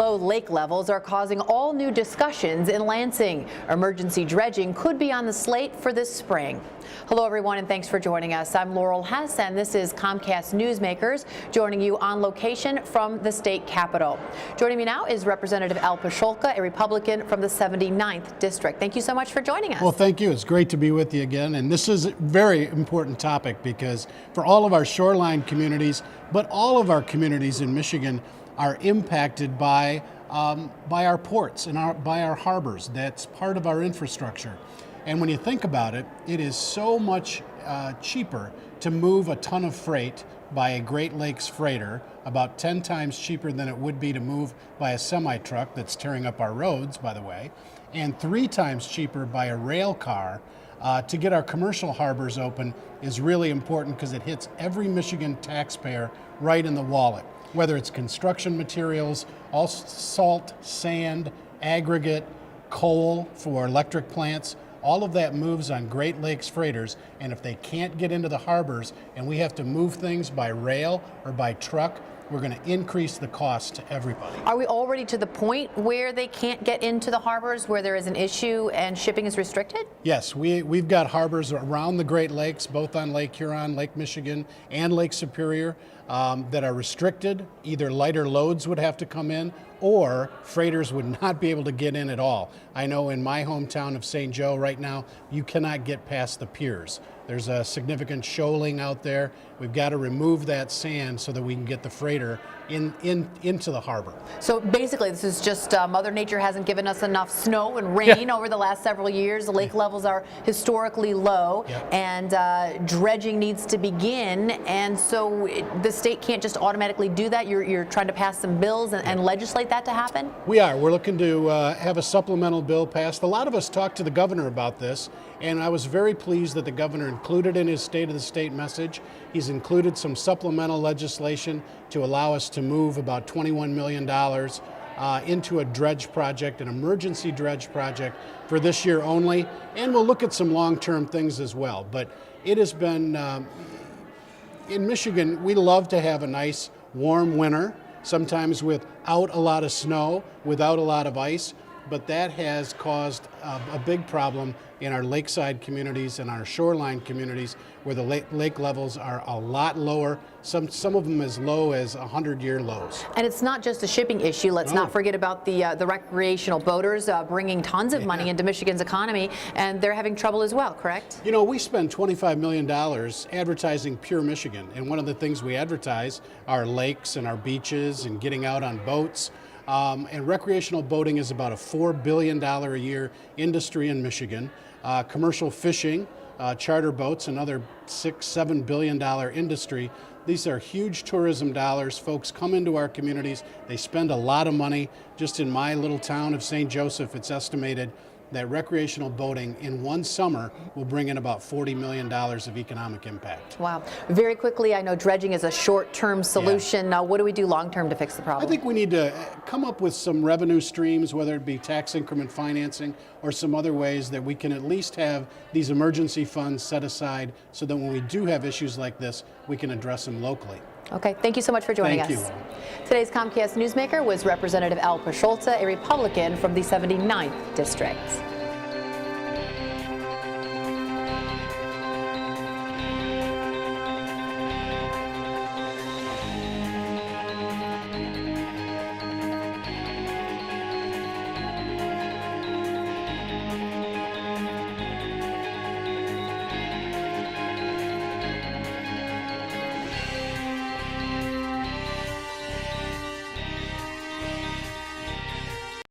Low lake levels are causing all new discussions in Lansing. Emergency dredging could be on the slate for this spring. Hello everyone, and thanks for joining us. I'm Laurel Hess and this is Comcast Newsmakers, joining you on location from the state capitol. Joining me now is Representative Pscholka, a Republican from the 79th district. Thank you so much for joining us. Well, thank you. It's great to be with you again. And this is a very important topic because for all of our shoreline communities, but all of our communities in Michigan are impacted by our ports and by our harbors. That's part of our infrastructure. And when you think about it, it is so much cheaper to move a ton of freight by a Great Lakes freighter, about 10 times cheaper than it would be to move by a semi-truck that's tearing up our roads, by the way, and 3 times cheaper by a rail car. To get our commercial harbors open is really important because it hits every Michigan taxpayer right in the wallet, whether it's construction materials, all salt, sand, aggregate, coal for electric plants. All of that moves on Great Lakes freighters, and if they can't get into the harbors and we have to move things by rail or by truck, we're going to increase the cost to everybody. Are we already to the point where they can't get into the harbors, where there is an issue and shipping is restricted? Yes, we've got harbors around the Great Lakes, both on Lake Huron, Lake Michigan, and Lake Superior, that are restricted. Either lighter loads would have to come in, or freighters would not be able to get in at all. I know in my hometown of St. Joe right now, you cannot get past the piers. There's a significant shoaling out there. We've got to remove that sand so that we can get the freighter into the harbor. So basically, this is just Mother Nature hasn't given us enough snow and rain over the last several years. The lake levels are historically low, and dredging needs to begin. And so the state can't just automatically do that. You're trying to pass some bills and legislate that to happen? We are. We're looking to have a supplemental bill passed. A lot of us talked to the governor about this, and I was very pleased that the governor included in his State of the State message. He's included some supplemental legislation to allow us to move about $21 million into a dredge project, an emergency dredge project for this year only, and we'll look at some long-term things as well. But it has been, in Michigan, we love to have a nice warm winter, sometimes without a lot of snow, without a lot of ice, but that has caused a big problem in our lakeside communities and our shoreline communities where the lake levels are a lot lower, some of them as low as 100-year lows. And it's not just a shipping issue. Let's not forget about the recreational boaters bringing tons of money into Michigan's economy, and they're having trouble as well, correct? You know, we spend $25 million advertising Pure Michigan, and one of the things we advertise are lakes and our beaches and getting out on boats. And recreational boating is about a $4 billion a year industry in Michigan. Commercial fishing, charter boats, another $6-7 billion industry. These are huge tourism dollars. Folks come into our communities. They spend a lot of money. Just in my little town of St. Joseph, it's estimated that recreational boating in one summer will bring in about $40 million of economic impact. Wow. Very quickly, I know dredging is a short-term solution. Now, what do we do long-term to fix the problem? I think we need to come up with some revenue streams, whether it be tax increment financing or some other ways that we can at least have these emergency funds set aside so that when we do have issues like this, we can address them locally. Okay, thank you so much for joining us. Thank you. Today's Comcast Newsmaker was Representative Pscholka, a Republican from the 79th district.